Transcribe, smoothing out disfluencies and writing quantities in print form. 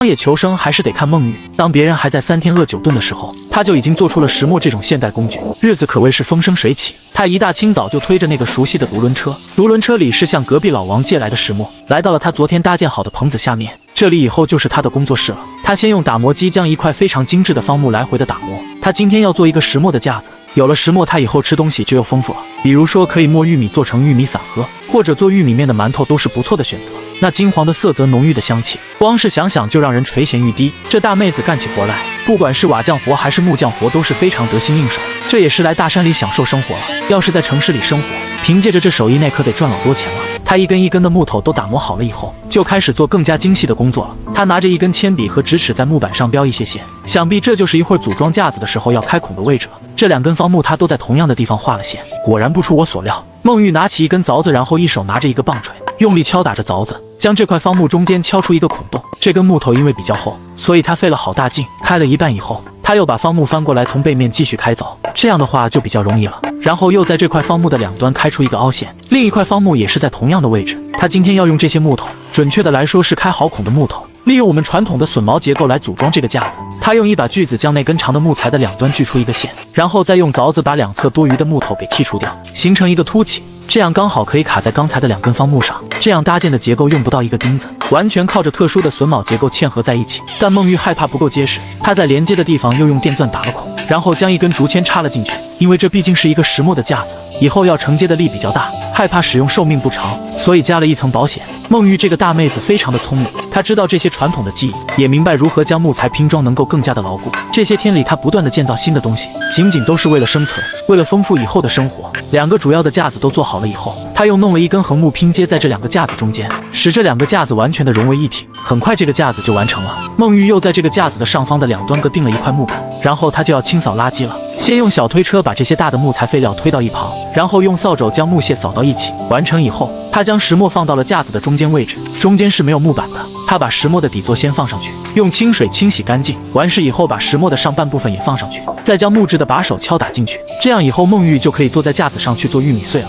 商业求生还是得看孟玉。当别人还在3天饿9顿的时候，他就已经做出了石磨这种现代工具，日子可谓是风生水起。他一大清早就推着那个熟悉的独轮车，独轮车里是向隔壁老王借来的石磨，来到了他昨天搭建好的棚子下面。这里以后就是他的工作室了。他先用打磨机将一块非常精致的方木来回的打磨。他今天要做一个石磨的架子。有了石磨，他以后吃东西就又丰富了。比如说可以磨玉米做成玉米散盒，或者做玉米面的馒头都是不错的选择。那金黄的色泽，浓郁的香气，光是想想就让人垂涎欲滴。这大妹子干起活来，不管是瓦匠活还是木匠活，都是非常得心应手。这也是来大山里享受生活了。要是在城市里生活，凭借着这手艺，那可得赚老多钱了。他一根一根的木头都打磨好了以后，就开始做更加精细的工作了。他拿着一根铅笔和直尺在木板上标一些线，想必这就是一会儿组装架子的时候要开孔的位置了。这2根方木他都在同样的地方画了线，果然不出我所料。孟玉拿起一根凿子，然后一手拿着一个棒槌，用力敲打着凿子，将这块方木中间敲出一个孔洞。这根木头因为比较厚，所以他费了好大劲，开了一半以后，他又把方木翻过来，从背面继续开凿，这样的话就比较容易了。然后又在这块方木的2端开出一个凹陷，另一块方木也是在同样的位置。他今天要用这些木头，准确的来说是开好孔的木头，利用我们传统的榫毛结构来组装这个架子。他用一把锯子将那根长的木材的2端锯出一个线，然后再用凿子把2侧多余的木头给剔除掉，形成一个凸起，这样刚好可以卡在刚才的2根方木上。这样搭建的结构用不到一个钉子，完全靠着特殊的榫卯结构嵌合在一起。但孟玉害怕不够结实，他在连接的地方又用电钻打了孔，然后将一根竹签插了进去。因为这毕竟是一个石磨的架子，以后要承接的力比较大，害怕使用寿命不长，所以加了一层保险。孟玉这个大妹子非常的聪明，她知道这些传统的技艺，也明白如何将木材拼装能够更加的牢固。这些天里，她不断的建造新的东西，仅仅都是为了生存，为了丰富以后的生活。2个主要的架子都做好了以后，她又弄了一根横木拼接在这2个架子中间，使这2个架子完全的融为一体。很快这个架子就完成了。孟玉又在这个架子的上方的2端各钉了一块木板，然后他就要清扫垃圾了。先用小推车把这些大的木材废料推到一旁，然后用扫帚将木屑扫到一起。完成以后，他将石磨放到了架子的中间位置，中间是没有木板的。他把石磨的底座先放上去，用清水清洗干净。完事以后，把石磨的上半部分也放上去，再将木质的把手敲打进去。这样以后孟玉就可以坐在架子上去做玉米碎了。